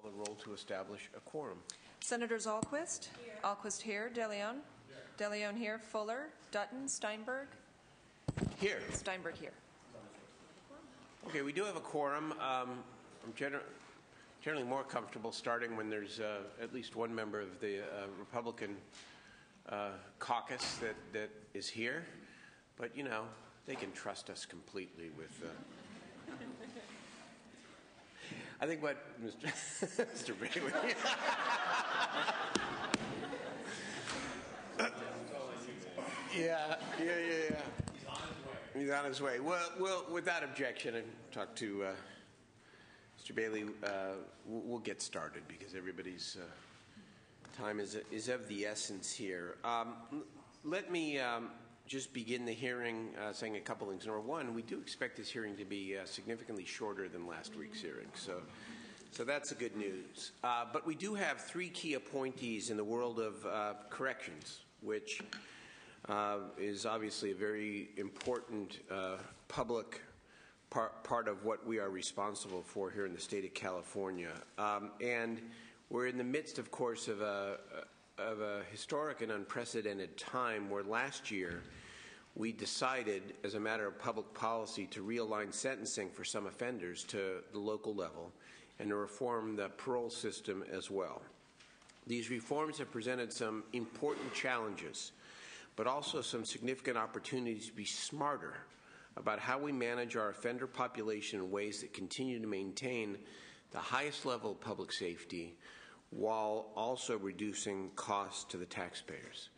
The roll to establish a quorum. Senators Alquist? Here. Alquist here. De Leon? Here. De Leon here. Fuller? Dutton? Steinberg? Here. Steinberg here. Okay, we do have a quorum. I'm generally more comfortable starting when there's at least one member of the Republican caucus that is here. But, you know, they can trust us completely with... I think what Mr. Bailey... Yeah. He's on his way. Well, without objection, and talk to Mr. Bailey. We'll get started because everybody's time is of the essence here. Let me just begin the hearing saying a couple things. Number one, we do expect this hearing to be significantly shorter than last week's hearing, so that's the good news. But we do have three key appointees in the world of corrections, which is obviously a very important public part of what we are responsible for here in the state of California. And we're in the midst, of course, of a historic and unprecedented time where last year we decided, as a matter of public policy, to realign sentencing for some offenders to the local level and to reform the parole system as well. These reforms have presented some important challenges, but also some significant opportunities to be smarter about how we manage our offender population in ways that continue to maintain the highest level of public safety while also reducing costs to the taxpayers.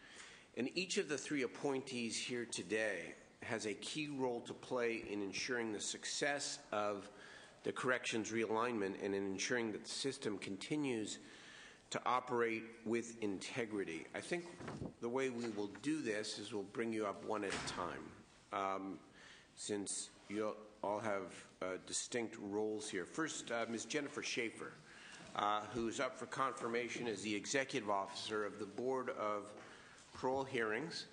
And each of the three appointees here today has a key role to play in ensuring the success of the corrections realignment and in ensuring that the system continues to operate with integrity. I think the way we will do this is we'll bring you up one at a time, since you all have distinct roles here. First, Ms. Jennifer Schaefer, who is up for confirmation as the Executive Officer of the Board of Parole Hearings.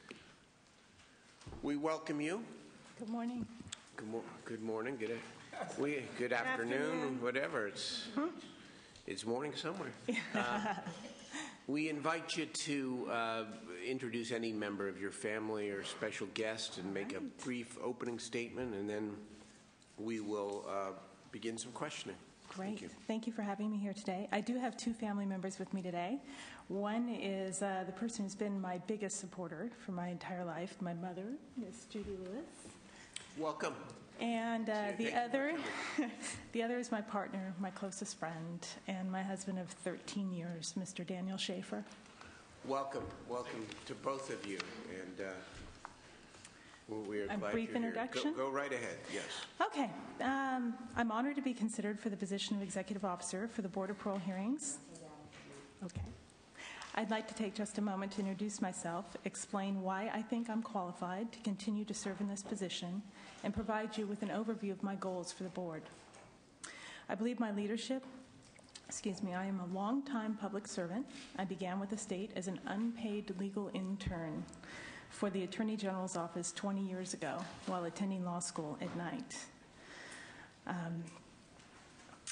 We welcome you. Good morning. Good morning. Good afternoon. Whatever. It's morning somewhere. We invite you to introduce any member of your family or special guest and make a brief opening statement, and then we will begin some questioning. Great. Thank you for having me here today. I do have two family members with me today. One is the person who's been my biggest supporter for my entire life, my mother, Miss Judy Lewis. Welcome. And the other is my partner, my closest friend, and my husband of 13 years, Mr. Daniel Schaefer. Welcome to both of you, and we are glad a brief you're introduction. Here. Go right ahead. Yes. Okay. I'm honored to be considered for the position of Executive Officer for the Board of Parole Hearings. Okay. I'd like to take just a moment to introduce myself, explain why I think I'm qualified to continue to serve in this position, and provide you with an overview of my goals for the board. I believe my leadership, I am a long-time public servant. I began with the state as an unpaid legal intern for the Attorney General's office 20 years ago while attending law school at night.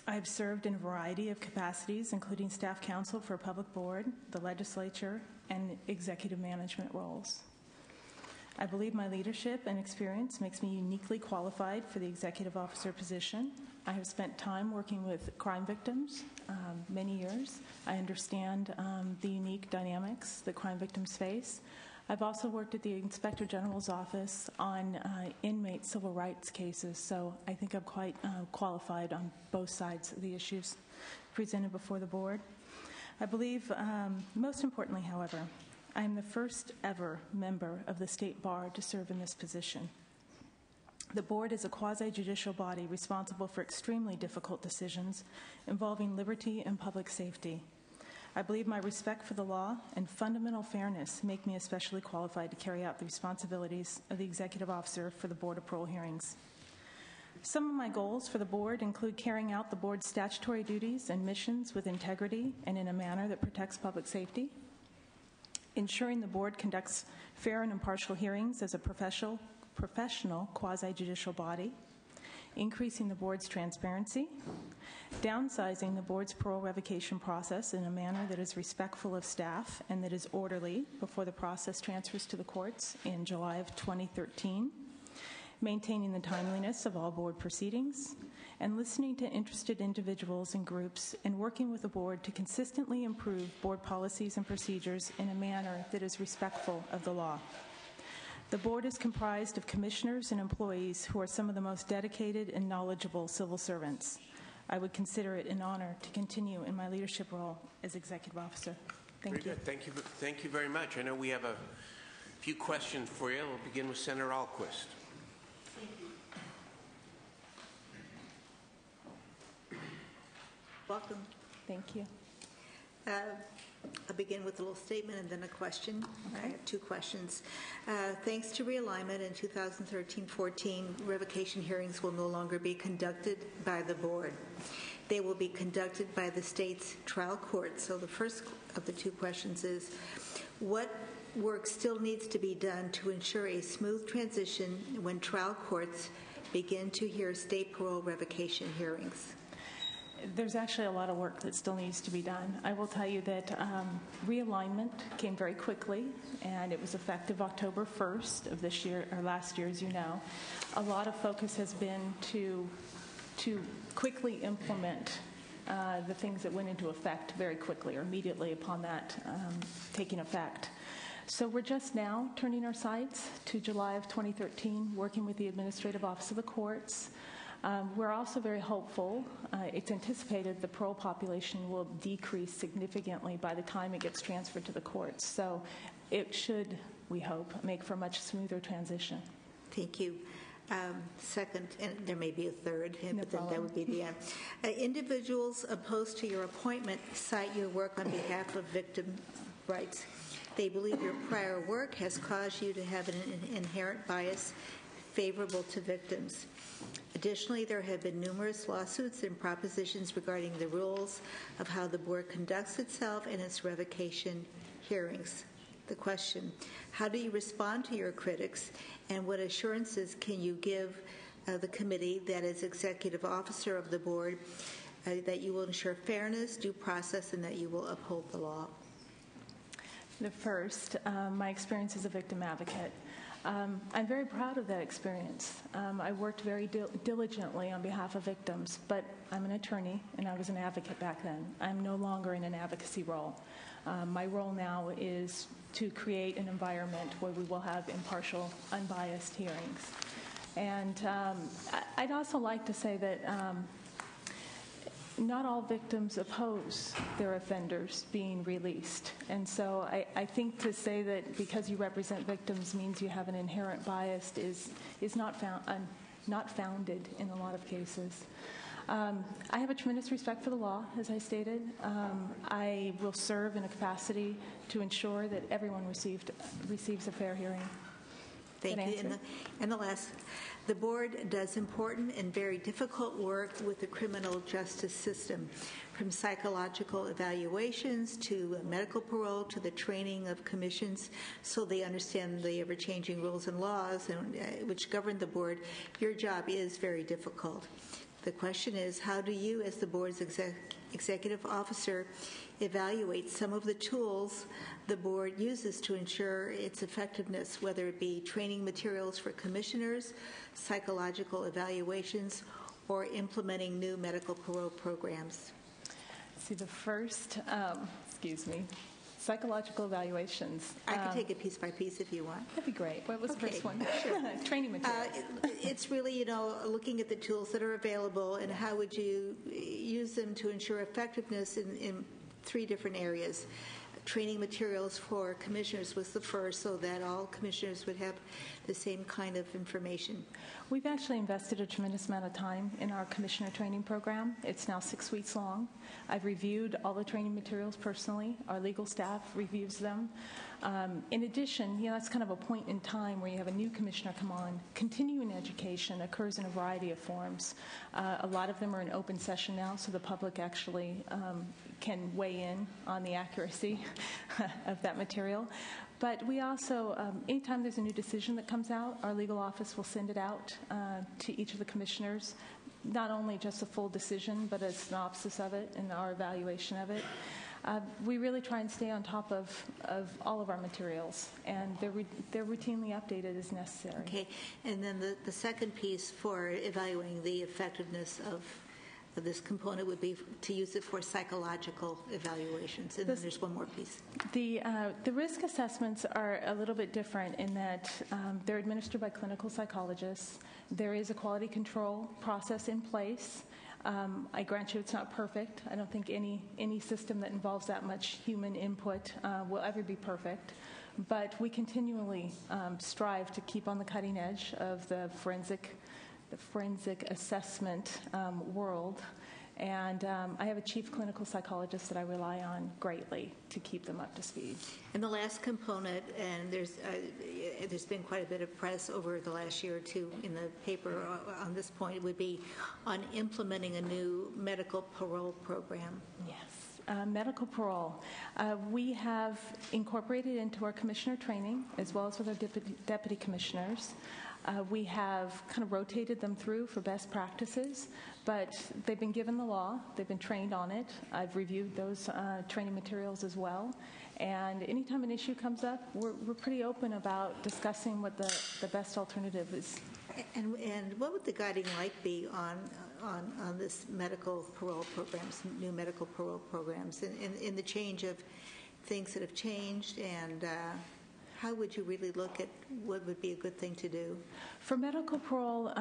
I've served in a variety of capacities, including staff counsel for a public board, the legislature, and executive management roles. I believe my leadership and experience makes me uniquely qualified for the executive officer position. I have spent time working with crime victims, many years. I understand the unique dynamics that crime victims face. I've also worked at the Inspector General's office on inmate civil rights cases, so I think I'm quite qualified on both sides of the issues presented before the board. I believe, most importantly, however, I am the first ever member of the State Bar to serve in this position. The board is a quasi-judicial body responsible for extremely difficult decisions involving liberty and public safety. I believe my respect for the law and fundamental fairness make me especially qualified to carry out the responsibilities of the executive officer for the Board of Parole Hearings. Some of my goals for the board include carrying out the board's statutory duties and missions with integrity and in a manner that protects public safety, ensuring the board conducts fair and impartial hearings as a professional quasi-judicial body, increasing the board's transparency, downsizing the board's parole revocation process in a manner that is respectful of staff and that is orderly before the process transfers to the courts in July of 2013, maintaining the timeliness of all board proceedings, and listening to interested individuals and groups and working with the board to consistently improve board policies and procedures in a manner that is respectful of the law. The board is comprised of commissioners and employees who are some of the most dedicated and knowledgeable civil servants. I would consider it an honor to continue in my leadership role as executive officer. Thank you. Very good. Thank you very much. I know we have a few questions for you. We'll begin with Senator Ahlquist. Welcome. Thank you. I'll begin with a little statement and then a question. Okay. I have two questions. Thanks to realignment in 2013-14, revocation hearings will no longer be conducted by the board. They will be conducted by the state's trial court. So the first of the two questions is, what work still needs to be done to ensure a smooth transition when trial courts begin to hear state parole revocation hearings? There's actually a lot of work that still needs to be done. I will tell you that realignment came very quickly, and it was effective October 1st of this year, or last year, as you know. A lot of focus has been to quickly implement the things that went into effect very quickly or immediately upon that taking effect. So we're just now turning our sights to July of 2013, working with the Administrative Office of the Courts. We're also very hopeful. It's anticipated the parole population will decrease significantly by the time it gets transferred to the courts. So it should, we hope, make for a much smoother transition. Thank you. Second, and there may be a third, No but then that would be the end. Individuals opposed to your appointment cite your work on behalf of victim rights. They believe your prior work has caused you to have an inherent bias favorable to victims. Additionally, there have been numerous lawsuits and propositions regarding the rules of how the board conducts itself and its revocation hearings. The question, how do you respond to your critics, and what assurances can you give the committee that as executive officer of the board that you will ensure fairness, due process, and that you will uphold the law? The first, my experience as a victim advocate. I'm very proud of that experience. I worked very diligently on behalf of victims, but I'm an attorney and I was an advocate back then. I'm no longer in an advocacy role. My role now is to create an environment where we will have impartial, unbiased hearings. And I'd also like to say that not all victims oppose their offenders being released. And so I think to say that because you represent victims means you have an inherent bias is not founded in a lot of cases. I have a tremendous respect for the law, as I stated. I will serve in a capacity to ensure that everyone receives a fair hearing. Thank you. And the last, the board does important and very difficult work with the criminal justice system, from psychological evaluations to medical parole to the training of commissions so they understand the ever-changing rules and laws which govern the board. Your job is very difficult. The question is, how do you, as the board's executive officer, evaluate some of the tools the board uses to ensure its effectiveness, whether it be training materials for commissioners, psychological evaluations, or implementing new medical parole programs? See, the first, psychological evaluations. I can take it piece by piece if you want. That'd be great. What was the first one? Sure. Training materials. It's really, looking at the tools that are available and how would you use them to ensure effectiveness in three different areas. Training materials for commissioners was the first, so that all commissioners would have the same kind of information. We've actually invested a tremendous amount of time in our commissioner training program. It's now 6 weeks long. I've reviewed all the training materials personally. Our legal staff reviews them. In addition, that's kind of a point in time where you have a new commissioner come on. Continuing education occurs in a variety of forms. A lot of them are in open session now, so the public actually can weigh in on the accuracy of that material. But we also, anytime there's a new decision that comes out, our legal office will send it out to each of the commissioners, not only just a full decision, but a synopsis of it and our evaluation of it. We really try and stay on top of all of our materials, and they're routinely updated as necessary. Okay, and then the second piece for evaluating the effectiveness of this component would be to use it for psychological evaluations, and then there's one more piece. The risk assessments are a little bit different in that they're administered by clinical psychologists. There is a quality control process in place. I grant you it's not perfect. I don't think any system that involves that much human input will ever be perfect. But we continually strive to keep on the cutting edge of the forensic assessment world. And I have a chief clinical psychologist that I rely on greatly to keep them up to speed. And the last component, and there's been quite a bit of press over the last year or two in the paper on this point, would be on implementing a new medical parole program. Yes. Medical parole. We have incorporated into our commissioner training, as well as with our deputy commissioners. We have kind of rotated them through for best practices, but they've been given the law. They've been trained on it. I've reviewed those training materials as well. And anytime an issue comes up, we're pretty open about discussing what the best alternative is. And what would the guiding light be on this medical parole programs, new medical parole programs, in the change of things that have changed, and how would you really look at what would be a good thing to do? For medical parole,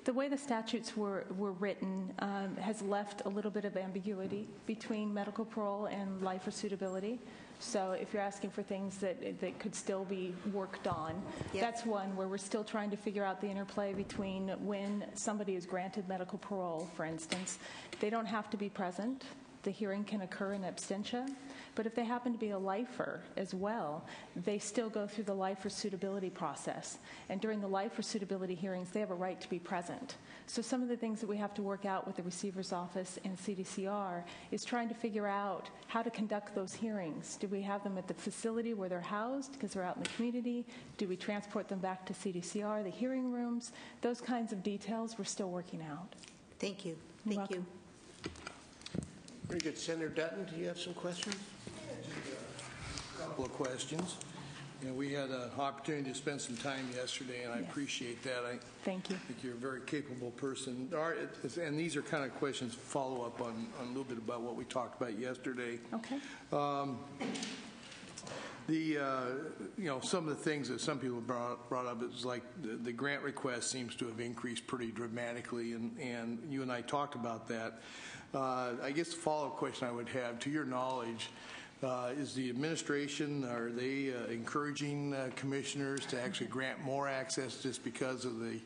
the way the statutes were written has left a little bit of ambiguity between medical parole and life or suitability. So if you're asking for things that could still be worked on, yep. That's one where we're still trying to figure out the interplay between when somebody is granted medical parole, for instance. They don't have to be present. The hearing can occur in absentia. But if they happen to be a lifer as well, they still go through the life or suitability process. And during the life or suitability hearings, they have a right to be present. So some of the things that we have to work out with the receiver's office and CDCR is trying to figure out how to conduct those hearings. Do we have them at the facility where they're housed because they're out in the community? Do we transport them back to CDCR, the hearing rooms? Those kinds of details we're still working out. Thank you. You're Thank welcome. you. Very good. Senator Dutton, do you have some questions? A couple of questions. We had an opportunity to spend some time yesterday, and I appreciate that. Thank you. I think you're a very capable person. And these are kind of questions follow up on a little bit about what we talked about yesterday. Okay. Some of the things that some people brought up is like the grant request seems to have increased pretty dramatically, and you and I talked about that. I guess the follow-up question I would have, to your knowledge, is the administration, are they encouraging commissioners to actually grant more access just because of the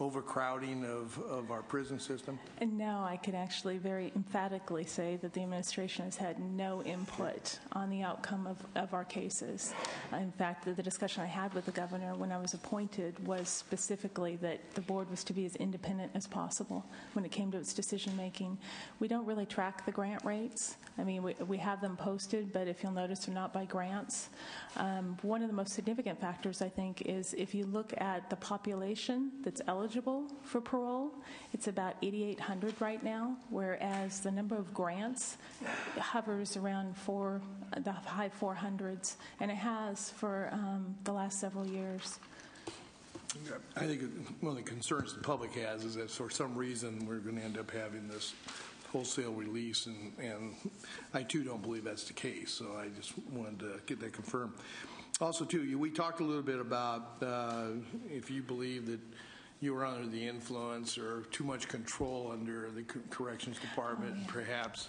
overcrowding of our prison system? And no, I can actually very emphatically say that the administration has had no input on the outcome of our cases. In fact, the discussion I had with the governor when I was appointed was specifically that the board was to be as independent as possible when it came to its decision making. We don't really track the grant rates. I mean, we have them posted, but if you'll notice, they're not by grants. One of the most significant factors, I think, is if you look at the population that's eligible for parole, it's about 8,800 right now, whereas the number of grants hovers around the high 400s, and it has for the last several years. I think one of the concerns the public has is that for some reason we're going to end up having this wholesale release, and I too don't believe that's the case, so I just wanted to get that confirmed. Also, too, we talked a little bit about if you believe that you were under the influence or too much control under the Corrections Department, perhaps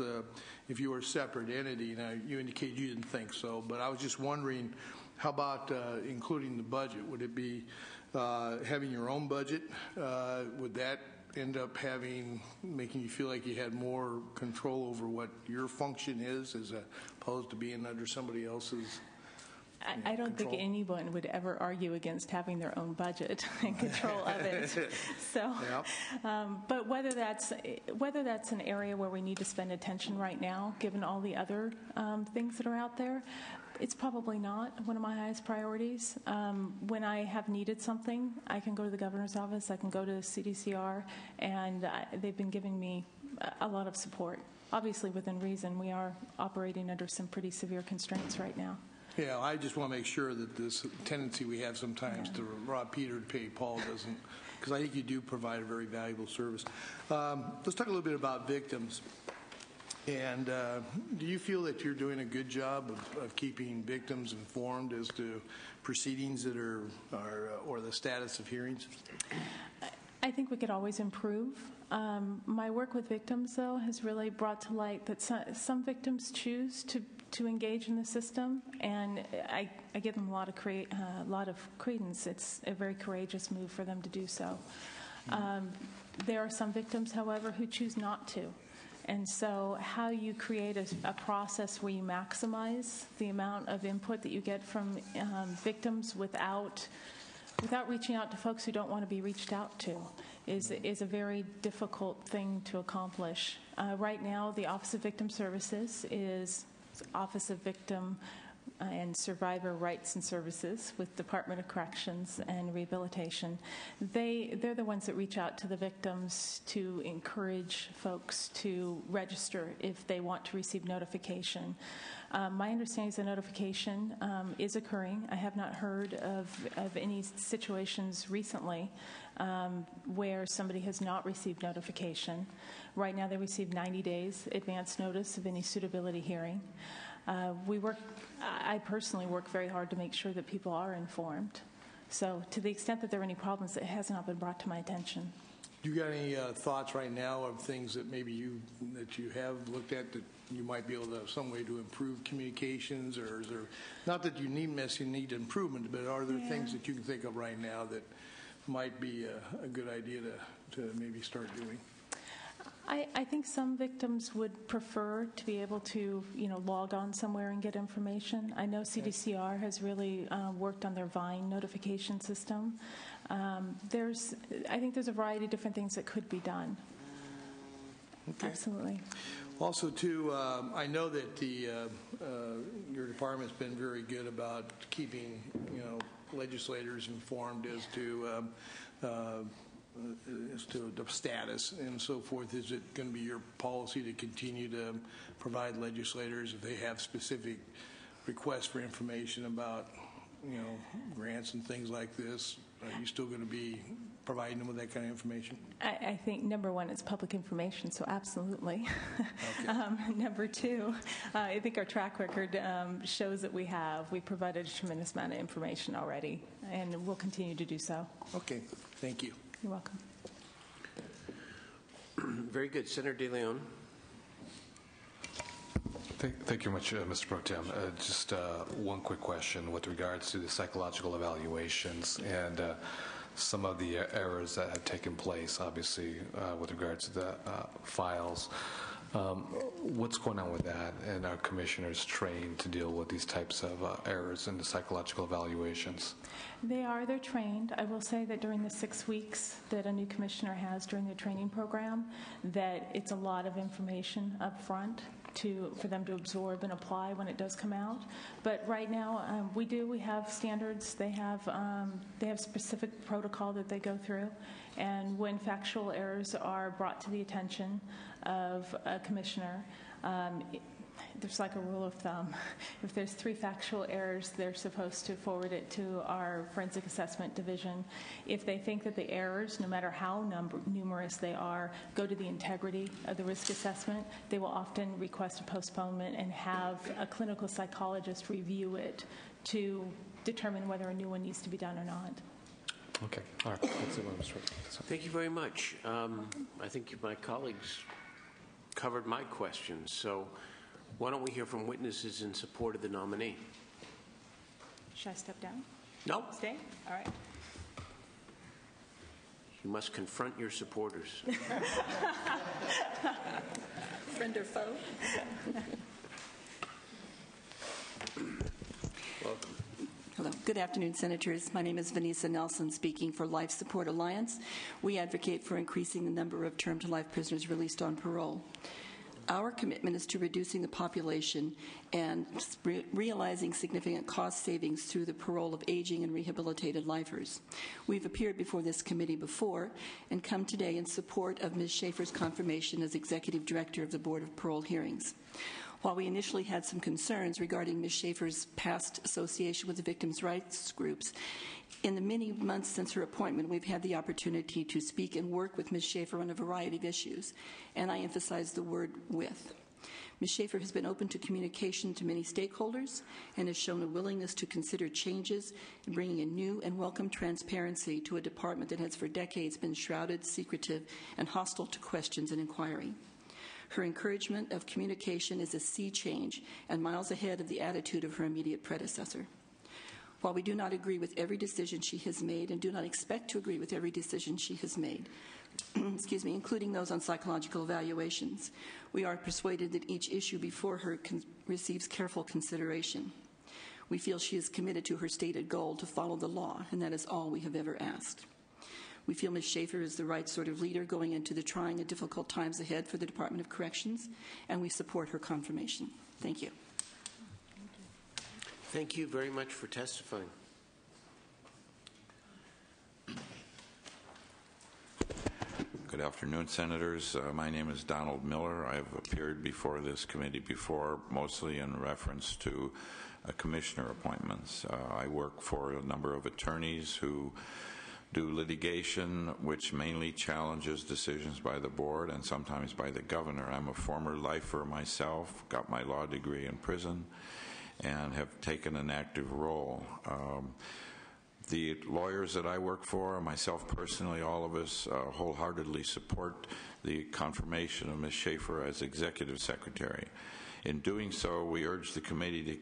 if you were a separate entity. Now, you indicated you didn't think so, but I was just wondering, how about including the budget? Would it be having your own budget? Would that end up making you feel like you had more control over what your function is as opposed to being under somebody else's I don't think control. anyone would ever argue against having their own budget and control of it. So, but whether that's an area where we need to spend attention right now, given all the other things that are out there, it's probably not one of my highest priorities. When I have needed something, I can go to the governor's office, I can go to CDCR, and they've been giving me a lot of support. Obviously, within reason, we are operating under some pretty severe constraints right now. Yeah, I just want to make sure that this tendency we have sometimes to rob Peter to pay Paul doesn't, because I think you do provide a very valuable service. Let's talk a little bit about victims. And do you feel that you're doing a good job of keeping victims informed as to proceedings that are or the status of hearings? I think we could always improve. My work with victims, though, has really brought to light that some victims choose to engage in the system, and I give them a lot of credence. It's a very courageous move for them to do so. There are some victims, however, who choose not to. And so how you create a process where you maximize the amount of input that you get from victims without reaching out to folks who don't want to be reached out to is a very difficult thing to accomplish. Right now, the Office of Victim Services is Office of Victim and Survivor Rights and Services with Department of Corrections and Rehabilitation. They're the ones that reach out to the victims to encourage folks to register if they want to receive notification. My understanding is the notification is occurring. I have not heard of any situations recently where somebody has not received notification. Right now they receive 90 days advance notice of any suitability hearing. I personally work very hard to make sure that people are informed. So to the extent that there are any problems, it has not been brought to my attention. Do you got any thoughts right now of things that maybe you have looked at that you might be able to have some way to improve communications, or is there, not that you need improvement, but are there things that you can think of right now that might be a good idea to maybe start doing? I think some victims would prefer to be able to, log on somewhere and get information. I know CDCR has really worked on their VINE notification system. I think there's a variety of different things that could be done. Okay. Absolutely. Also, too, I know that your department's been very good about keeping, legislators informed as to the status and so forth. Is it going to be your policy to continue to provide legislators if they have specific requests for information about, grants and things like this? Are you still going to be providing them with that kind of information? I think, number one, it's public information, so absolutely. Okay. Number two, I think our track record shows that we provided a tremendous amount of information already, and we'll continue to do so. Okay. Thank you. You're welcome. Very good. Senator DeLeon. Thank you much, Mr. Pro Tem. Just one quick question with regards to the psychological evaluations and some of the errors that have taken place, obviously, with regards to the files. What's going on with that? And are commissioners trained to deal with these types of errors in the psychological evaluations? They're trained. I will say that during the 6 weeks that a new commissioner has during the training program, that it's a lot of information up front for them to absorb and apply when it does come out. But right now, we have standards. They have specific protocol that they go through. And when factual errors are brought to the attention of a commissioner, there's like a rule of thumb. If there's 3 factual errors, they're supposed to forward it to our forensic assessment division. If they think that the errors, no matter how numerous they are, go to the integrity of the risk assessment, they will often request a postponement and have a clinical psychologist review it to determine whether a new one needs to be done or not. Okay. All right. That's it, Mr. Thank you very much. I think my colleagues covered my questions. So why don't we hear from witnesses in support of the nominee? Should I step down? No. Stay? All right. You must confront your supporters. Friend or foe? Welcome. Good afternoon, Senators. My name is Vanessa Nelson, speaking for Life Support Alliance. We advocate for increasing the number of term-to-life prisoners released on parole. Our commitment is to reducing the population and realizing significant cost savings through the parole of aging and rehabilitated lifers. We've appeared before this committee before and come today in support of Ms. Schaefer's confirmation as Executive Director of the Board of Parole Hearings. While we initially had some concerns regarding Ms. Schaefer's past association with the victims' rights groups, in the many months since her appointment, we've had the opportunity to speak and work with Ms. Schaefer on a variety of issues, and I emphasize the word with. Ms. Schaefer has been open to communication to many stakeholders and has shown a willingness to consider changes in bringing a new and welcome transparency to a department that has for decades been shrouded, secretive, and hostile to questions and inquiry. Her encouragement of communication is a sea change and miles ahead of the attitude of her immediate predecessor. While we do not agree with every decision she has made and do not expect to agree with every decision she has made, including those on psychological evaluations, we are persuaded that each issue before her receives careful consideration. We feel she is committed to her stated goal to follow the law, and that is all we have ever asked. We feel Ms. Schaefer is the right sort of leader going into the trying and difficult times ahead for the Department of Corrections, and we support her confirmation. Thank you. Thank you very much for testifying. Good afternoon, Senators. My name is Donald Miller. I have appeared before this committee before, mostly in reference to commissioner appointments. I work for a number of attorneys who do litigation which mainly challenges decisions by the board and sometimes by the governor. I'm a former lifer myself, got my law degree in prison, and have taken an active role. The lawyers that I work for, myself personally, all of us wholeheartedly support the confirmation of Ms. Schaefer as Executive Secretary. In doing so, we urge the committee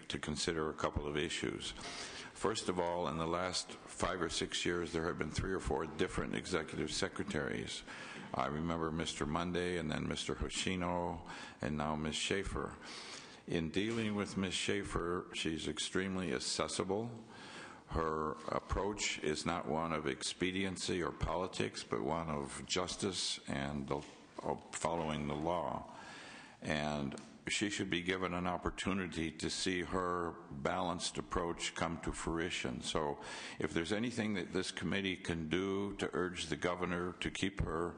to consider a couple of issues. First of all, in the last 5 or 6 years, there have been 3 or 4 different executive secretaries. I remember Mr. Monday, and then Mr. Hoshino, and now Ms. Schaefer. In dealing with Ms. Schaefer, she's extremely accessible. Her approach is not one of expediency or politics, but one of justice and of following the law. And she should be given an opportunity to see her balanced approach come to fruition. So if there's anything that this committee can do to urge the governor to keep her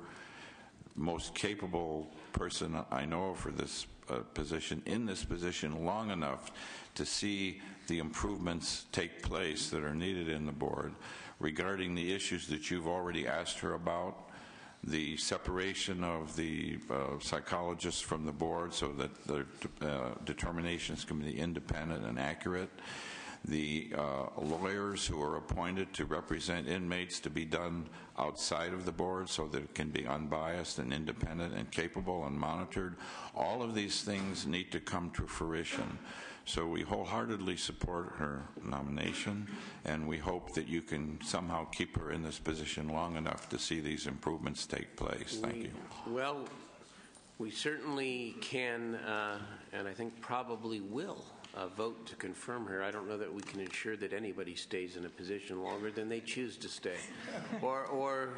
most capable person I know for this position in this position long enough to see the improvements take place that are needed in the board regarding the issues that you've already asked her about, the separation of the psychologists from the board so that the determinations can be independent and accurate, the lawyers who are appointed to represent inmates to be done outside of the board so that it can be unbiased and independent and capable and monitored. All of these things need to come to fruition. So we wholeheartedly support her nomination, and we hope that you can somehow keep her in this position long enough to see these improvements take place. Thank you. Well, we certainly can, and I think probably will, vote to confirm her. I don't know that we can ensure that anybody stays in a position longer than they choose to stay, or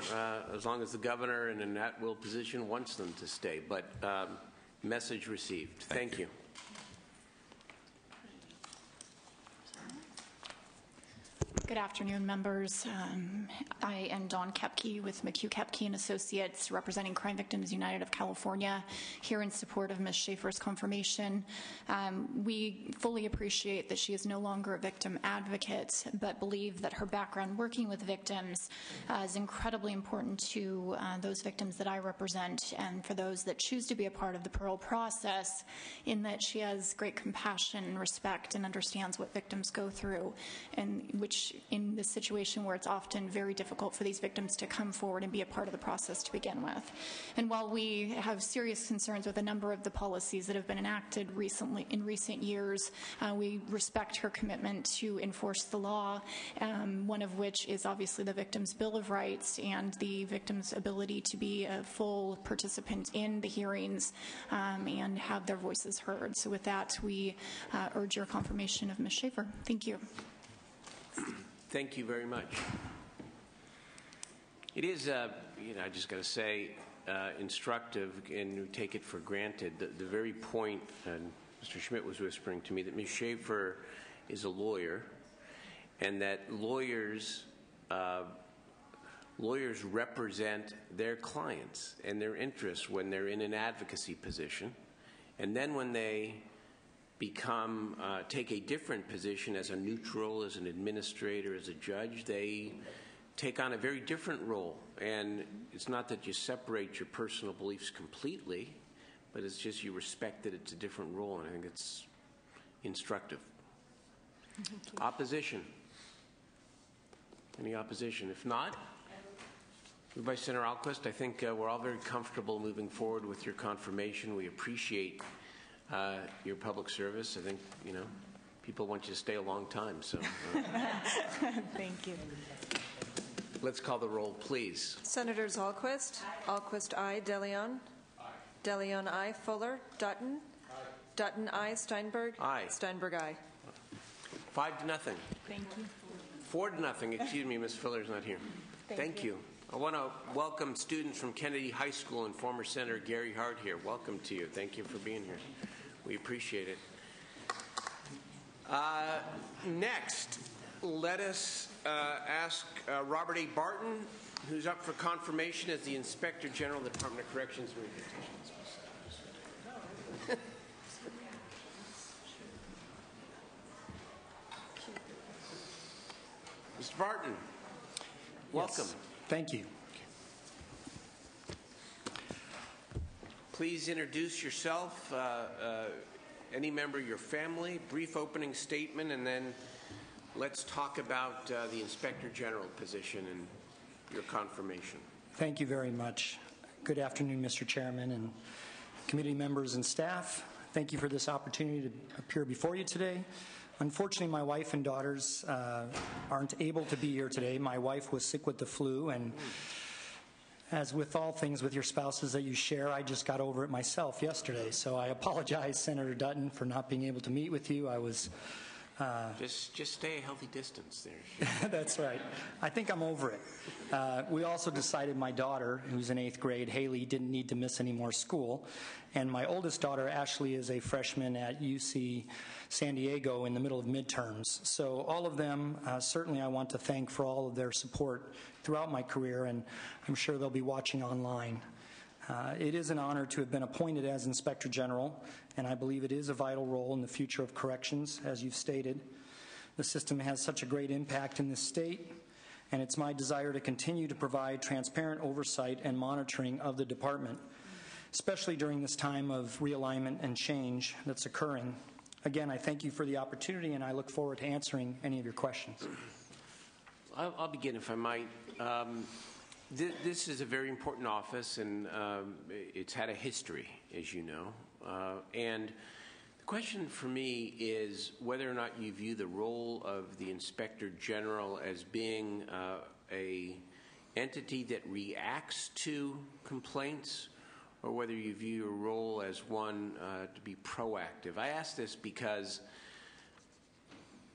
as long as the governor in an at-will position wants them to stay. But message received. Thank you. Good afternoon, members. I am Dawn Kepke with McHugh Kepke and Associates, representing Crime Victims United of California, here in support of Ms. Schaefer's confirmation. We fully appreciate that she is no longer a victim advocate, but believe that her background working with victims is incredibly important to those victims that I represent and for those that choose to be a part of the parole process, in that she has great compassion and respect and understands what victims go through, and which in this situation where it's often very difficult for these victims to come forward and be a part of the process to begin with. And while we have serious concerns with a number of the policies that have been enacted recently in recent years, we respect her commitment to enforce the law, one of which is obviously the Victims' Bill of Rights and the victim's ability to be a full participant in the hearings and have their voices heard. So with that, we urge your confirmation of Ms. Schaefer. Thank you. Thank you very much. It is, I just got to say, instructive, and we take it for granted, the very point, and Mr. Schmidt was whispering to me, that Ms. Schaefer is a lawyer, and that lawyers represent their clients and their interests when they're in an advocacy position, and then when they take a different position as a neutral, as an administrator, as a judge, they take on a very different role. And it's not that you separate your personal beliefs completely, but it's just you respect that it's a different role, and I think it's instructive. Opposition? Any opposition? If not, moved by Senator Alquist, I think we're all very comfortable moving forward with your confirmation. We appreciate your public service. I think, people want you to stay a long time. So, Thank you. Let's call the roll, please. Senators Alquist? Aye. Alquist, aye. DeLeon? Aye. DeLeon, aye. Fuller? Dutton? Aye. Dutton, aye. Steinberg? Aye. Steinberg, aye. 5-0. Thank you. 4-0. Excuse me, Ms. Fuller's not here. Thank you. I want to welcome students from Kennedy High School and former Senator Gary Hart here. Welcome to you. Thank you for being here. We appreciate it. Next, let us ask Robert A. Barton, who's up for confirmation as the Inspector General of the Department of Corrections and Rehabilitation. Mr. Barton, welcome. Yes. Thank you. Please introduce yourself, any member of your family, brief opening statement, and then let's talk about the Inspector General position and your confirmation. Thank you very much. Good afternoon, Mr. Chairman and committee members and staff. Thank you for this opportunity to appear before you today. Unfortunately, my wife and daughters aren't able to be here today. My wife was sick with the flu, and as with all things with your spouses that you share, I just got over it myself yesterday. So I apologize, Senator Dutton, for not being able to meet with you. I was... Just stay a healthy distance there. That's right. I think I'm over it. We also decided my daughter, who's in 8th grade, Haley, didn't need to miss any more school. And my oldest daughter, Ashley, is a freshman at UC San Diego in the middle of midterms. So all of them, certainly I want to thank for all of their support throughout my career, and I'm sure they'll be watching online. It is an honor to have been appointed as Inspector General, and I believe it is a vital role in the future of corrections, as you've stated. The system has such a great impact in this state, and it's my desire to continue to provide transparent oversight and monitoring of the department, especially during this time of realignment and change that's occurring. Again, I thank you for the opportunity, and I look forward to answering any of your questions. I'll begin, if I might. This is a very important office, and it's had a history, as you know. And the question for me is whether or not you view the role of the Inspector General as being a entity that reacts to complaints, or whether you view your role as one to be proactive. I ask this because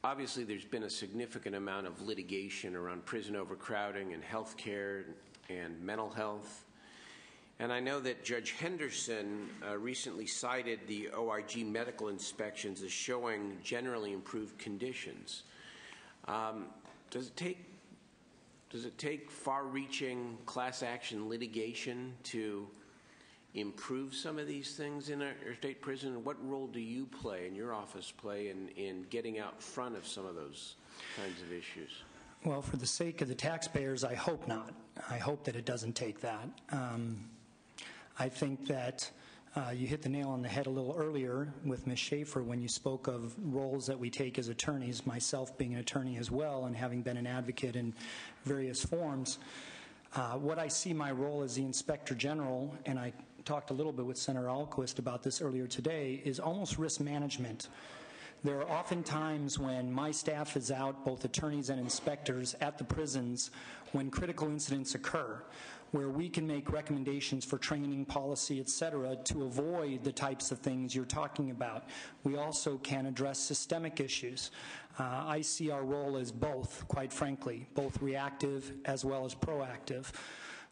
obviously there's been a significant amount of litigation around prison overcrowding and health care and mental health. And I know that Judge Henderson recently cited the OIG medical inspections as showing generally improved conditions. Does it take far-reaching class action litigation to improve some of these things in our state prison? What role do you play, and your office play, in getting out front of some of those kinds of issues? Well, for the sake of the taxpayers, I hope not. I hope that it doesn't take that. I think that you hit the nail on the head a little earlier with Ms. Schaefer when you spoke of roles that we take as attorneys, myself being an attorney as well and having been an advocate in various forms. What I see my role as the Inspector General, and I talked a little bit with Senator Alquist about this earlier today, is almost risk management. There are often times when my staff is out, both attorneys and inspectors, at the prisons when critical incidents occur, where we can make recommendations for training, policy, et cetera, to avoid the types of things you're talking about. We also can address systemic issues. I see our role as both, quite frankly, both reactive as well as proactive.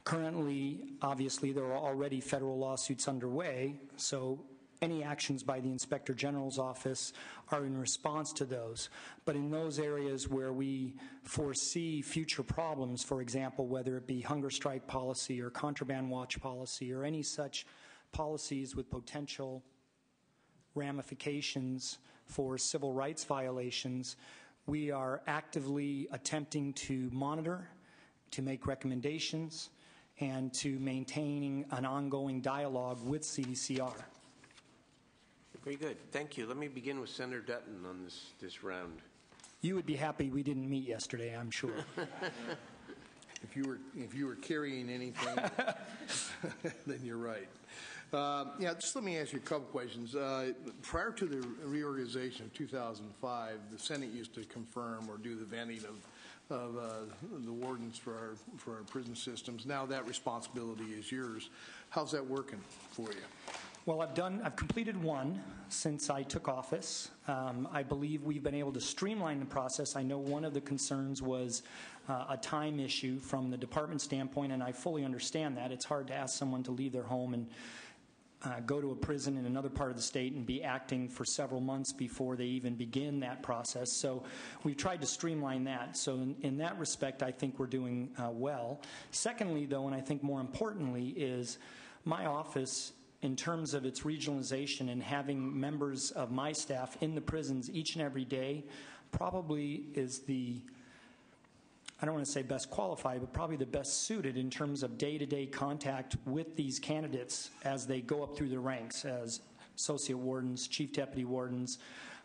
Currently, obviously, there are already federal lawsuits underway, so any actions by the Inspector General's office are in response to those. But in those areas where we foresee future problems, for example, whether it be hunger strike policy or contraband watch policy or any such policies with potential ramifications for civil rights violations, we are actively attempting to monitor, to make recommendations, and to maintaining an ongoing dialogue with CDCR. Very good. Thank you. Let me begin with Senator Dutton on this round. You would be happy we didn't meet yesterday, I'm sure. If you were carrying anything, then you're right. Just let me ask you a couple questions. Prior to the reorganization of 2005, the Senate used to confirm or do the vetting of the wardens for our prison systems. Now that responsibility is yours. How's that working for you? Well, I've completed one since I took office. I believe we've been able to streamline the process. I know one of the concerns was a time issue from the department standpoint, and I fully understand that. It's hard to ask someone to leave their home and go to a prison in another part of the state and be acting for several months before they even begin that process. So we've tried to streamline that. So in that respect, I think we're doing well. Secondly, though, and I think more importantly, is my office, in terms of its regionalization and having members of my staff in the prisons each and every day, probably is I don't want to say best qualified, but probably the best suited in terms of day-to-day contact with these candidates as they go up through the ranks as associate wardens, chief deputy wardens,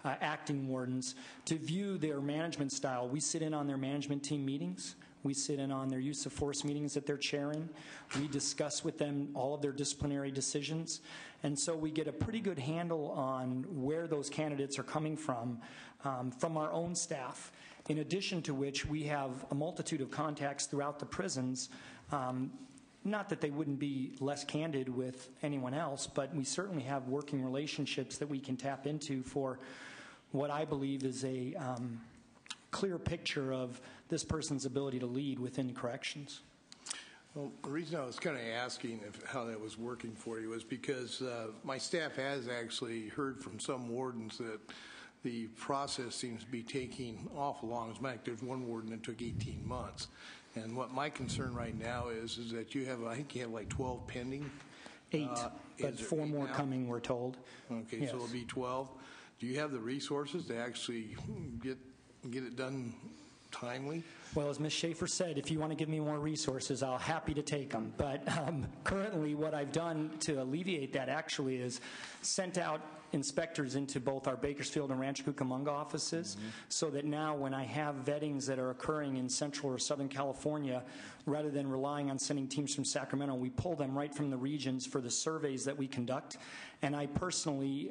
acting wardens, to view their management style. We sit in on their management team meetings. We sit in on their use of force meetings that they're chairing. We discuss with them all of their disciplinary decisions. And so we get a pretty good handle on where those candidates are coming from our own staff. In addition to which, we have a multitude of contacts throughout the prisons. Not that they wouldn't be less candid with anyone else, but we certainly have working relationships that we can tap into for what I believe is a clear picture of this person's ability to lead within corrections. Well, the reason I was kind of asking how that was working for you was because my staff has actually heard from some wardens that the process seems to be taking awful long. As a matter of fact, there's one warden that took 18 months. And what my concern right now is that you have, I think you have like 12 pending. 8, but 4 more coming, we're told. Okay, yes. So it'll be 12. Do you have the resources to actually get it done timely? Well, as Ms. Schaefer said, if you want to give me more resources, I'll happy to take them. But currently what I've done to alleviate that actually is sent out inspectors into both our Bakersfield and Rancho Cucamonga offices, so that now when I have vettings that are occurring in Central or Southern California, rather than relying on sending teams from Sacramento, we pull them right from the regions for the surveys that we conduct. And I personally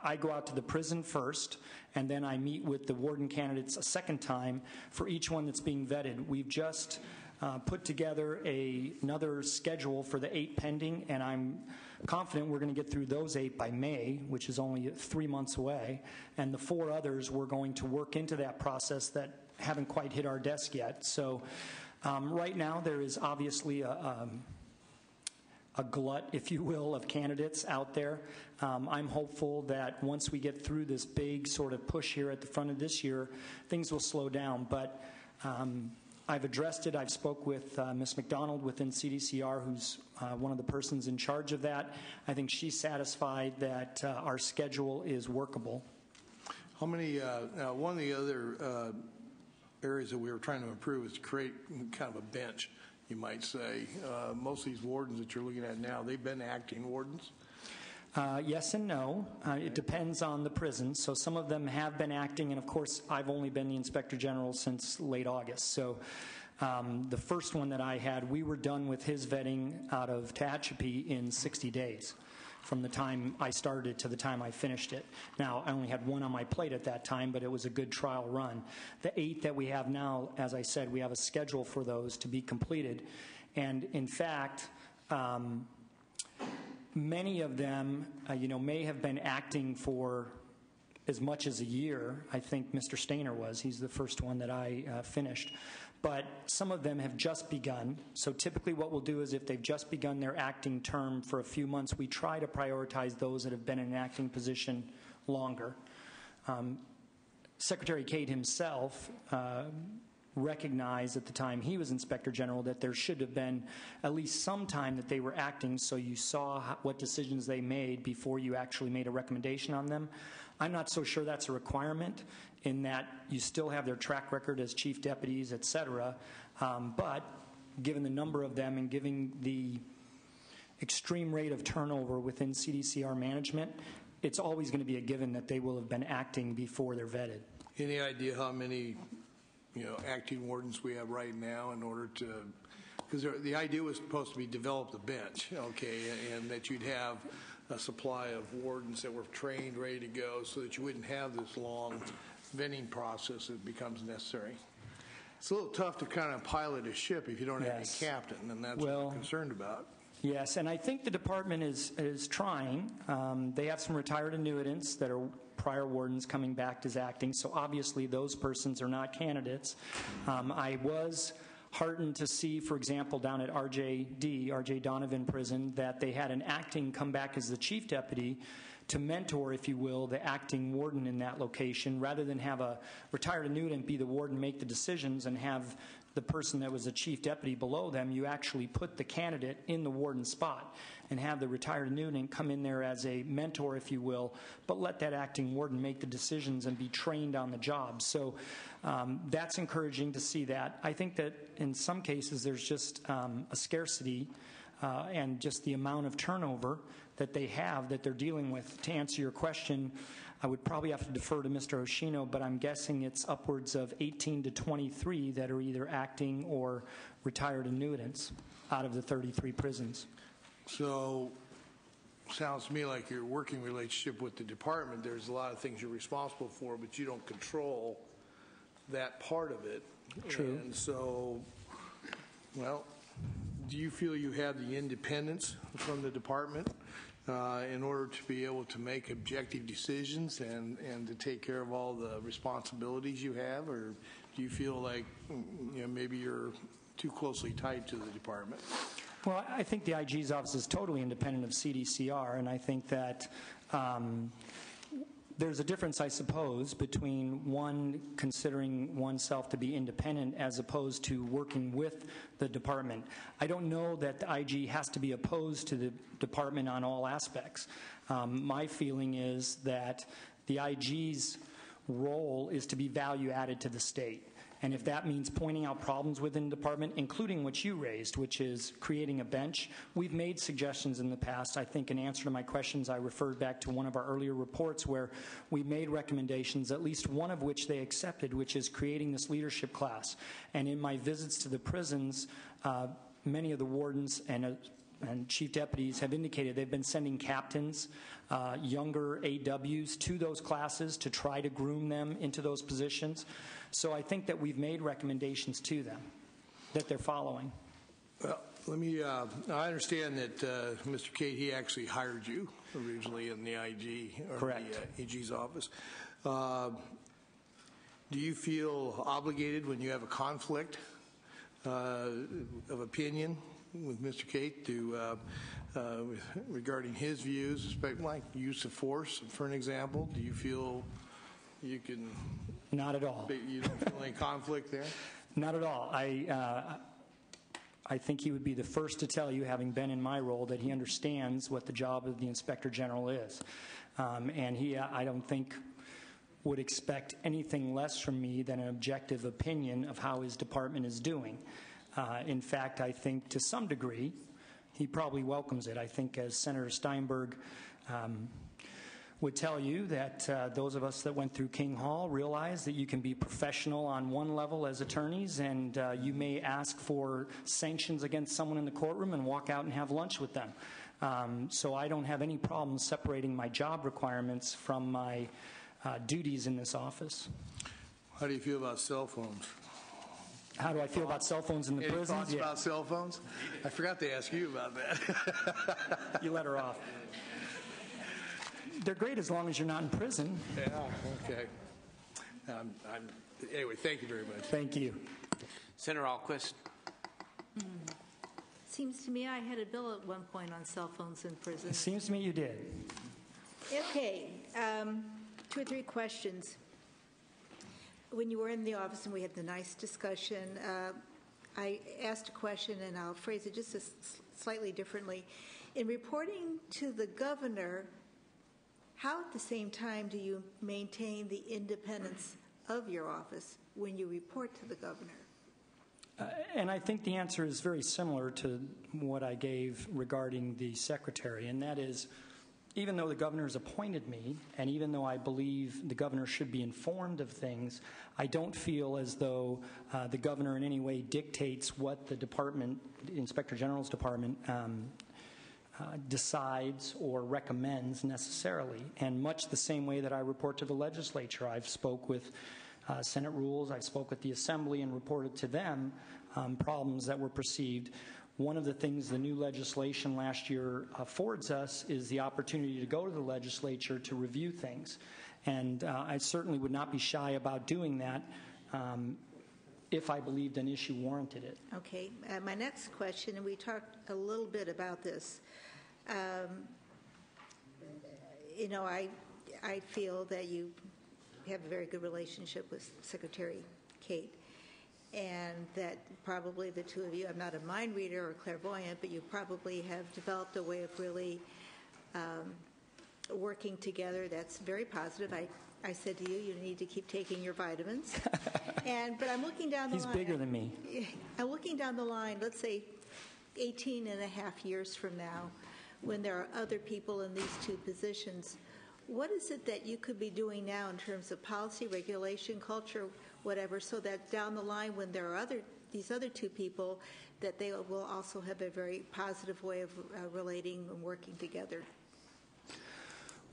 I go out to the prison first, and then I meet with the warden candidates a second time for each one that's being vetted. We've just put together another schedule for the 8 pending, and I'm confident we're going to get through those 8 by May, which is only 3 months away. And the 4 others we're going to work into that process that haven't quite hit our desk yet. So right now there is obviously a glut, if you will, of candidates out there. I'm hopeful that once we get through this big sort of push here at the front of this year, things will slow down. But I've addressed it. I've spoke with Ms. McDonald within CDCR, who's one of the persons in charge of that. I think she's satisfied that our schedule is workable. How many, one of the other areas that we were trying to improve is to create kind of a bench, you might say. Most of these wardens that you're looking at now, they've been acting wardens? Yes and no. It depends on the prison. So some of them have been acting, and of course I've only been the Inspector General since late August. So the first one that I had, we were done with his vetting out of Tehachapi in 60 days. From the time I started to the time I finished it. Now, I only had 1 on my plate at that time, but it was a good trial run. The 8 that we have now, as I said, we have a schedule for those to be completed. And in fact, many of them, may have been acting for as much as a year. I think Mr. Stainer was. He's the first one that I finished. But some of them have just begun. So typically what we'll do is if they've just begun their acting term for a few months, we try to prioritize those that have been in an acting position longer. Secretary Cate himself recognized at the time he was Inspector General that there should have been at least some time that they were acting so you saw what decisions they made before you actually made a recommendation on them. I'm not so sure that's a requirement in that you still have their track record as chief deputies, et cetera, but given the number of them and given the extreme rate of turnover within CDCR management, it's always going to be a given that they will have been acting before they're vetted. Any idea how many acting wardens we have right now in order to, because the idea was supposed to be develop the bench, okay, and that you'd have a supply of wardens that were trained, ready to go, so that you wouldn't have this long vetting process that becomes necessary. It's a little tough to kind of pilot a ship if you don't have any captain, and that's what I'm concerned about. Yes, and I think the department is trying. They have some retired annuitants that are prior wardens coming back as acting, so obviously those persons are not candidates. I was heartened to see, for example, down at R.J. Donovan Prison, that they had an acting come back as the chief deputy to mentor, if you will, the acting warden in that location, rather than have a retired annuitant be the warden, make the decisions, and have the person that was a chief deputy below them. You actually put the candidate in the warden spot and have the retired annuitant come in there as a mentor, if you will, but let that acting warden make the decisions and be trained on the job. So that's encouraging to see that. I think that in some cases there's just a scarcity and just the amount of turnover that they have that they're dealing with. To answer your question, I would probably have to defer to Mr. Oshino, but I'm guessing it's upwards of 18 to 23 that are either acting or retired annuitants out of the 33 prisons. So sounds to me like your working relationship with the department, there's a lot of things you're responsible for, but you don't control that part of it. True. And so, well, do you feel you have the independence from the department in order to be able to make objective decisions and to take care of all the responsibilities you have, or do you feel like maybe you're too closely tied to the department? Well, I think the IG's office is totally independent of CDCR, and I think that there's a difference, I suppose, between one considering oneself to be independent as opposed to working with the department. I don't know that the IG has to be opposed to the department on all aspects. My feeling is that the IG's role is to be value added to the state. And if that means pointing out problems within the department, including what you raised, which is creating a bench, we've made suggestions in the past. I think in answer to my questions, I referred back to one of our earlier reports where we made recommendations, at least one of which they accepted, which is creating this leadership class. And in my visits to the prisons, many of the wardens and chief deputies have indicated they've been sending captains, younger AWs to those classes to try to groom them into those positions. So I think that we've made recommendations to them that they're following. Well, I understand that Mr. Cate, he actually hired you originally in the IG or Correct. The AG's office. Do you feel obligated when you have a conflict of opinion with Mr. Cate regarding his views, like use of force, for an example? Do you feel you can... Not at all. You don't feel any conflict there? Not at all. I think he would be the first to tell you, having been in my role, that he understands what the job of the Inspector General is. And he, I don't think, would expect anything less from me than an objective opinion of how his department is doing. In fact, I think to some degree, he probably welcomes it. I think, as Senator Steinberg would tell you, that those of us that went through King Hall realize that you can be professional on one level as attorneys, and you may ask for sanctions against someone in the courtroom and walk out and have lunch with them. So I don't have any problem separating my job requirements from my duties in this office. How do you feel about cell phones? How do I feel about cell phones in the Any prisons? thoughts about cell phones? I forgot to ask you about that. You let her off. They're great as long as you're not in prison. Yeah, okay. Anyway, thank you very much. Thank you. Senator Alquist. Seems to me I had a bill at one point on cell phones in prison. It seems to me you did. Okay, 2 or 3 questions. When you were in the office and we had the nice discussion, I asked a question, and I'll phrase it just slightly differently. In reporting to the governor, how at the same time do you maintain the independence of your office when you report to the governor? And I think the answer is very similar to what I gave regarding the secretary, and that is, even though the governor has appointed me, and even though I believe the governor should be informed of things, I don't feel as though the governor in any way dictates what the department, the Inspector General's department, decides or recommends necessarily. And much the same way that I report to the legislature, I've spoke with Senate rules, I spoke with the Assembly and reported to them problems that were perceived. One of the things the new legislation last year affords us is the opportunity to go to the legislature to review things. And I certainly would not be shy about doing that if I believed an issue warranted it. Okay. My next question, and we talked a little bit about this. I feel that you have a very good relationship with Secretary Kate, and that probably the two of you, I'm not a mind reader or clairvoyant, but you probably have developed a way of really working together that's very positive. I said to you, you need to keep taking your vitamins. But I'm looking down the line. He's bigger than me. I'm looking down the line, let's say 18 and a half years from now, when there are other people in these 2 positions. What is it that you could be doing now in terms of policy, regulation, culture, whatever, so that down the line when there are these other 2 people, that they will also have a very positive way of relating and working together?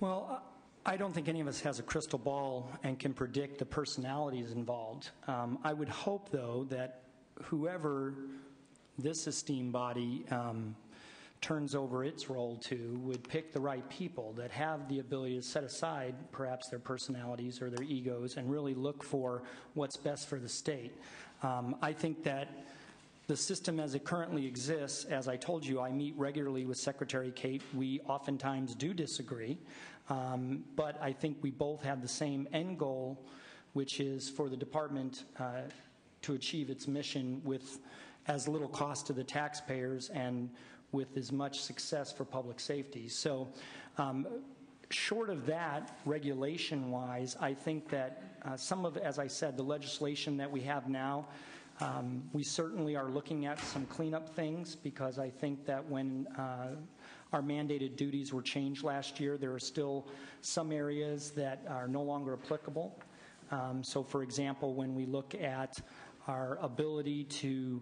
Well, I don't think any of us has a crystal ball and can predict the personalities involved. I would hope, though, that whoever this esteemed body turns over its role to would pick the right people that have the ability to set aside perhaps their personalities or their egos and really look for what's best for the state. I think that the system as it currently exists, as I told you, I meet regularly with Secretary Kate. We oftentimes do disagree, but I think we both have the same end goal, which is for the department to achieve its mission with as little cost to the taxpayers and with as much success for public safety. So short of that, regulation-wise, I think that some of, as I said, the legislation that we have now, we certainly are looking at some cleanup things, because I think that when our mandated duties were changed last year, there are still some areas that are no longer applicable. So, for example, when we look at our ability to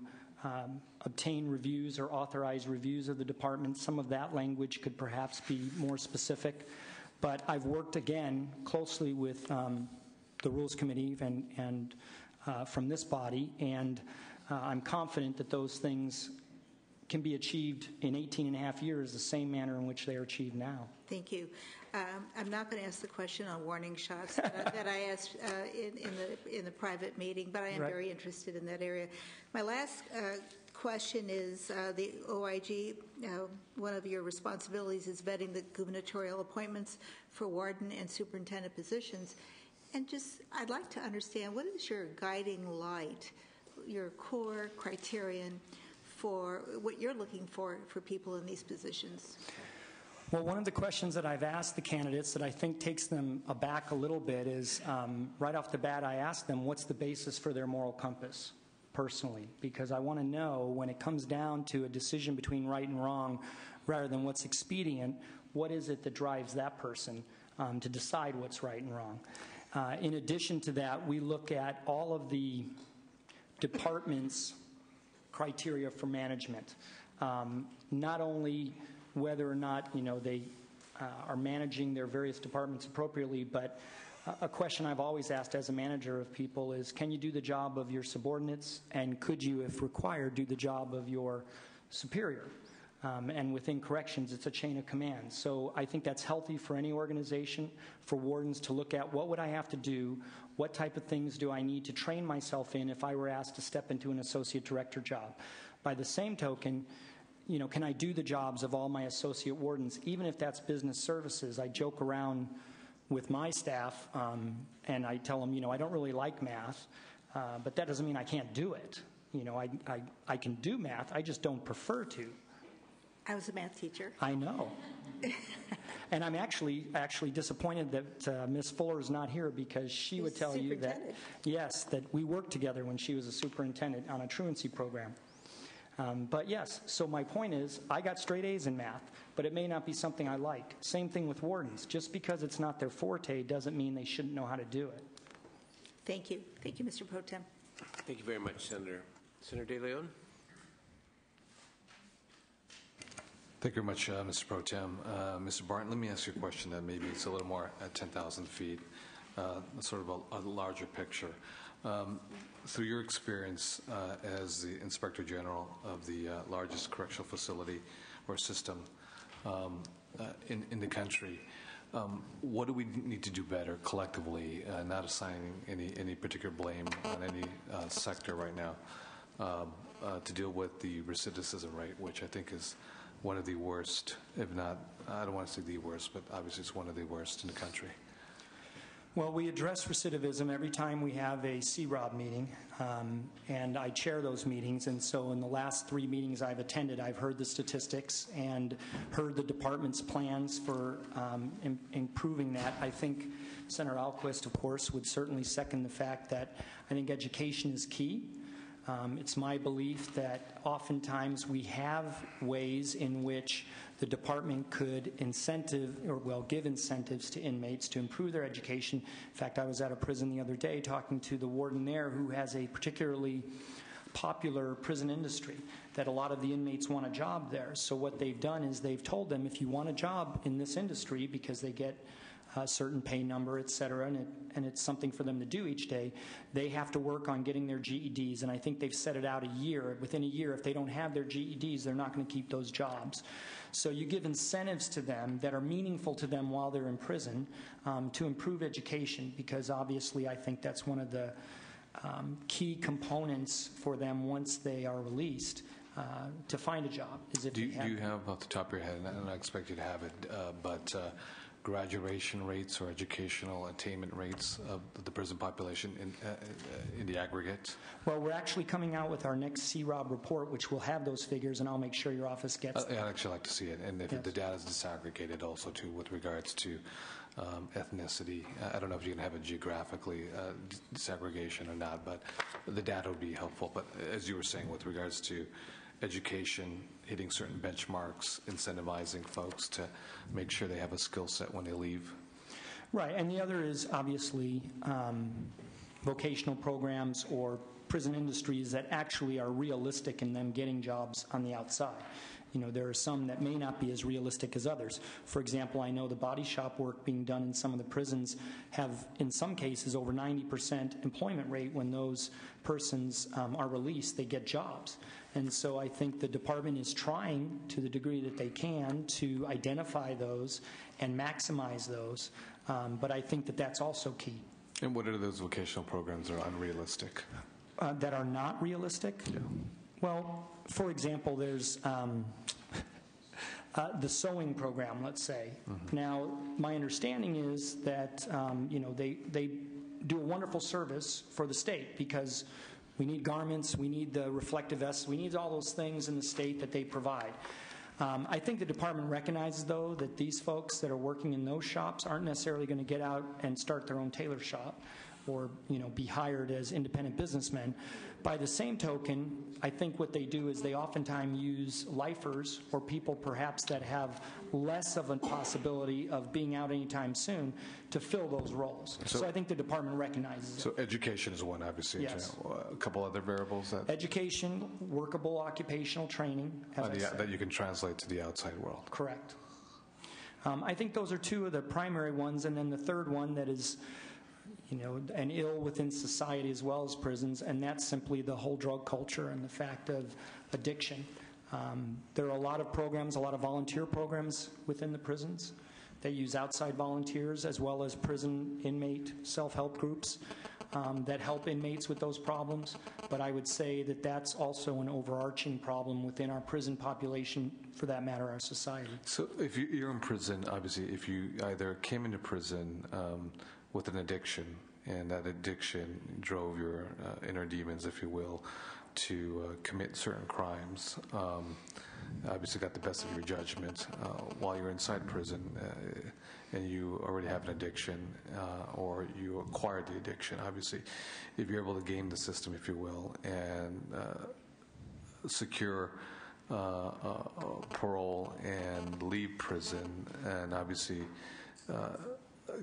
obtain reviews or authorize reviews of the department, some of that language could perhaps be more specific. But I've worked, again, closely with the Rules Committee and from this body, and I'm confident that those things can be achieved in 18 and a half years the same manner in which they are achieved now. Thank you. I'm not going to ask the question on warning shots that I asked in the private meeting, but I am very interested in that area. My last question is the OIG. One of your responsibilities is vetting the gubernatorial appointments for warden and superintendent positions. And I'd like to understand, what is your guiding light, your core criterion for what you're looking for people in these positions? Well, one of the questions that I've asked the candidates that I think takes them aback a little bit is, right off the bat, I ask them what's the basis for their moral compass, personally, because I want to know, when it comes down to a decision between right and wrong, rather than what's expedient, what is it that drives that person to decide what's right and wrong. In addition to that, we look at all of the department's criteria for management, not only whether or not they are managing their various departments appropriately, but a question I've always asked as a manager of people is, can you do the job of your subordinates, and could you, if required, do the job of your superior? And within corrections, it's a chain of command. So I think that's healthy for any organization, for wardens to look at what would I have to do, what type of things do I need to train myself in if I were asked to step into an associate director job. By the same token, can I do the jobs of all my associate wardens, even if that's business services? I joke around with my staff, and I tell them, I don't really like math, but that doesn't mean I can't do it. I can do math, I just don't prefer to. I was a math teacher. I know. And I'm actually disappointed that Ms. Fuller is not here, because she would tell you that, yes, that we worked together when she was a superintendent on a truancy program. But yes, so my point is, I got straight A's in math, but it may not be something I like. Same thing with wardens. Just because it's not their forte doesn't mean they shouldn't know how to do it. Thank you. Thank you, Mr. Pro Tem. Thank you very much, Senator. Senator De Leon? Thank you very much, Mr. Pro Tem. Mr. Barton, let me ask you a question that maybe it's a little more at 10,000 feet, sort of a larger picture. Through your experience as the Inspector General of the largest correctional facility or system in the country, what do we need to do better collectively, not assigning any particular blame on any sector right now, to deal with the recidivism rate, which I think is one of the worst, if not, I don't want to say the worst, but obviously it's one of the worst in the country? Well, we address recidivism every time we have a CROB meeting, and I chair those meetings. And so in the last 3 meetings I've attended, I've heard the statistics and heard the department's plans for improving that. I think Senator Alquist, of course, would certainly second the fact that I think education is key. It's my belief that oftentimes we have ways in which the department could give incentives to inmates to improve their education. In fact, I was at a prison the other day talking to the warden there, who has a particularly popular prison industry, that a lot of the inmates want a job there. So what they've done is they've told them, if you want a job in this industry, because they get a certain pay number, et cetera, and it's something for them to do each day, they have to work on getting their GEDs. And I think they've set it out a year. Within a year, if they don't have their GEDs, they're not going to keep those jobs. So you give incentives to them that are meaningful to them while they're in prison to improve education, because obviously I think that's one of the key components for them once they are released to find a job. Do you have, off the top of your head, and I don't expect you to have it, but graduation rates or educational attainment rates of the prison population in the aggregate? Well, we're actually coming out with our next CROB report, which will have those figures, and I'll make sure your office gets them. I'd actually like to see it, and if the data is disaggregated also, too, with regards to ethnicity. I don't know if you can have it geographically disaggregation or not, but the data would be helpful. But as you were saying, with regards to education, hitting certain benchmarks, incentivizing folks to make sure they have a skill set when they leave. Right, and the other is obviously vocational programs or prison industries that actually are realistic in them getting jobs on the outside. There are some that may not be as realistic as others. For example, I know the body shop work being done in some of the prisons have, in some cases, over 90% employment rate. When those persons are released, they get jobs. And so I think the department is trying, to the degree that they can, to identify those and maximize those. But I think that that's also key. And what are those vocational programs that are unrealistic? That are not realistic? Yeah. Well, for example, there's the sewing program, let's say. Mm-hmm. Now, my understanding is that they do a wonderful service for the state, because we need garments, we need the reflective vests, we need all those things in the state that they provide. I think the department recognizes, though, that these folks that are working in those shops aren't necessarily going to get out and start their own tailor shop or be hired as independent businessmen. By the same token, I think what they do is they oftentimes use lifers or people perhaps that have less of a possibility of being out anytime soon to fill those roles. So I think the department recognizes it. So education is one, obviously. Yes. A couple other variables? Education, workable occupational training. That you can translate to the outside world. Correct. I think those are two of the primary ones, and then the third one that is, an ill within society as well as prisons, and that's simply the whole drug culture and the fact of addiction. There are a lot of programs, a lot of volunteer programs within the prisons. They use outside volunteers as well as prison inmate self-help groups that help inmates with those problems. But I would say that that's also an overarching problem within our prison population, for that matter, our society. So if you're in prison, obviously, if you either came into prison with an addiction, and that addiction drove your inner demons, if you will, to commit certain crimes, obviously got the best of your judgment while you're inside prison, and you already have an addiction, or you acquired the addiction. Obviously, if you're able to game the system, if you will, and secure parole and leave prison, and obviously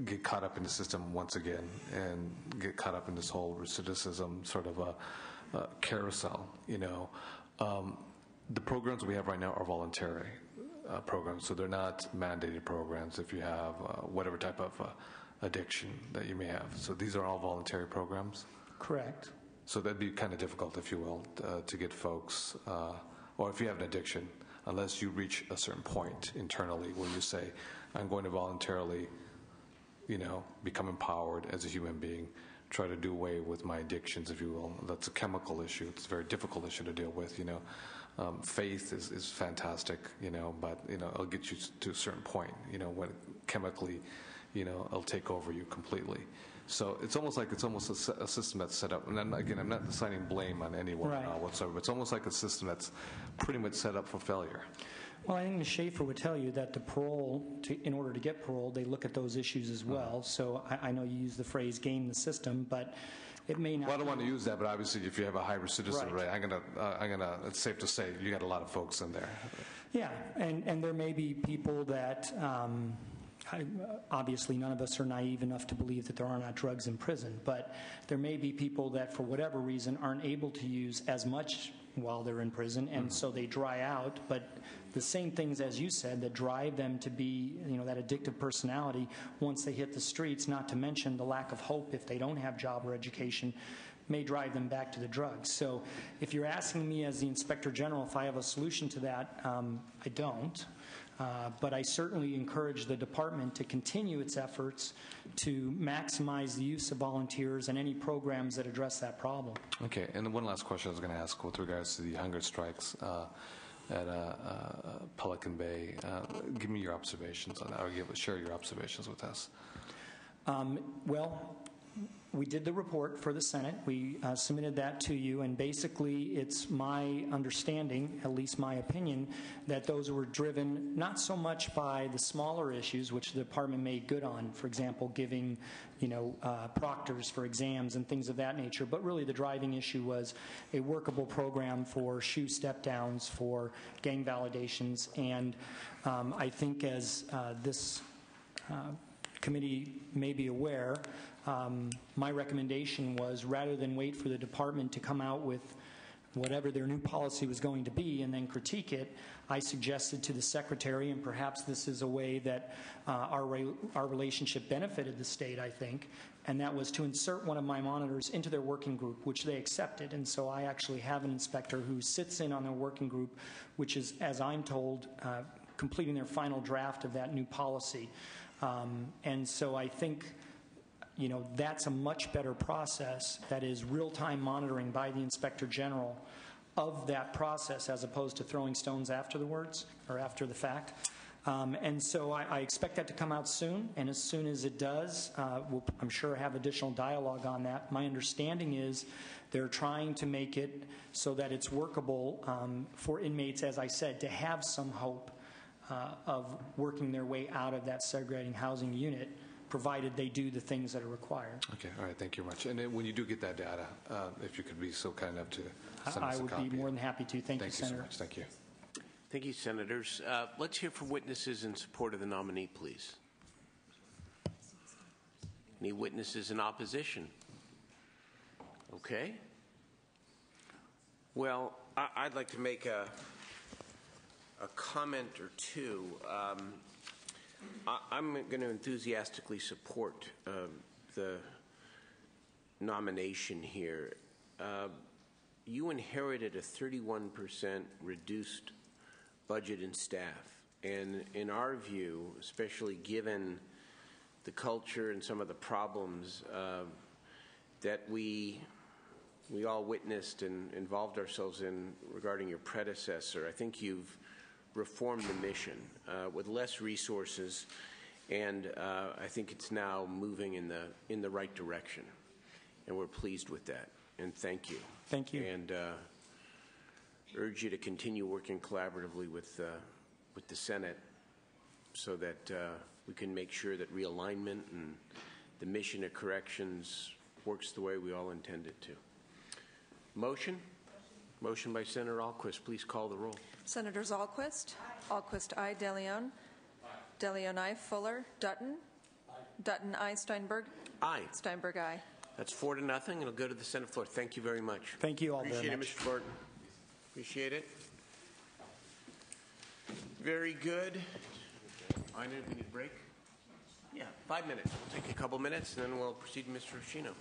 get caught up in the system once again, and get caught up in this whole recidivism sort of a carousel, the programs we have right now are voluntary programs, so they're not mandated programs if you have whatever type of addiction that you may have. So these are all voluntary programs? Correct. So that'd be kind of difficult, if you will, to get folks, or if you have an addiction, unless you reach a certain point internally where you say, I'm going to voluntarily, become empowered as a human being, try to do away with my addictions, if you will. That's a chemical issue. It's a very difficult issue to deal with, faith is fantastic, but, it'll get you to a certain point, when chemically, it'll take over you completely. So it's almost a system that's set up. And then, again, I'm not assigning blame on anyone whatsoever. It's almost like a system that's pretty much set up for failure. Well, I think Ms. Schaefer would tell you that the parole, in order to get parole, they look at those issues as well. So I know you use the phrase game the system, but it may not. Well, I don't want to use that, but obviously if you have a high recidivism rate, I'm gonna, it's safe to say you got a lot of folks in there. Yeah, and there may be people that, obviously none of us are naive enough to believe that there are not drugs in prison, but there may be people that for whatever reason aren't able to use as much while they're in prison, and so they dry out. But the same things, as you said, that drive them to be, that addictive personality once they hit the streets, not to mention the lack of hope if they don't have job or education, may drive them back to the drugs. So if you're asking me as the Inspector General if I have a solution to that, I don't. But I certainly encourage the department to continue its efforts to maximize the use of volunteers and any programs that address that problem. Okay, and one last question I was going to ask with regards to the hunger strikes at Pelican Bay. Give me your observations on that, or share your observations with us. Well, we did the report for the Senate. We submitted that to you, and basically it's my understanding, at least my opinion, that those were driven not so much by the smaller issues, which the department made good on, for example, giving proctors for exams and things of that nature, but really the driving issue was a workable program for SHU step-downs, for gang validations, and I think as this committee may be aware, my recommendation was, rather than wait for the department to come out with whatever their new policy was going to be and then critique it, I suggested to the secretary, and perhaps this is a way that our relationship benefited the state, I think, and that was to insert one of my monitors into their working group, which they accepted. And so I actually have an inspector who sits in on their working group, which is, as I'm told, completing their final draft of that new policy. And so I think that's a much better process that is real-time monitoring by the Inspector General of that process, as opposed to throwing stones afterwards or after the fact. And so I expect that to come out soon, and as soon as it does, we'll, I'm sure, have additional dialogue on that. My understanding is they're trying to make it so that it's workable for inmates, as I said, to have some hope of working their way out of that segregating housing unit, provided they do the things that are required. Okay, all right, thank you very much. And then when you do get that data, if you could be so kind enough to send us a copy. I would be more than happy to. Thank you, Senator. So much. Thank you. Thank you, Senators. Let's hear from witnesses in support of the nominee, please. Any witnesses in opposition? Okay. Well, I'd like to make a comment or two. I'm going to enthusiastically support the nomination here. You inherited a 31% reduced budget in staff. And in our view, especially given the culture and some of the problems that we all witnessed and involved ourselves in regarding your predecessor, I think you've reformed the mission with less resources, and I think it's now moving in the right direction, and we're pleased with that. And thank you. Thank you. And urge you to continue working collaboratively with the Senate so that we can make sure that realignment and the mission of corrections works the way we all intend it to. Motion? Motion by Senator Ahlquist. Please call the roll. Senators Ahlquist? Aye. Ahlquist, aye. DeLeon? Aye. DeLeon, aye. Fuller? Dutton? Aye. Dutton, aye. Steinberg? Aye. Steinberg, aye. That's 4-0. It'll go to the Senate floor. Thank you very much. Thank you all very much. Appreciate it, Mr. Barton. Appreciate it. Very good. I know we need a break. Yeah, 5 minutes. We'll take a couple minutes, and then we'll proceed to Mr. Oshino.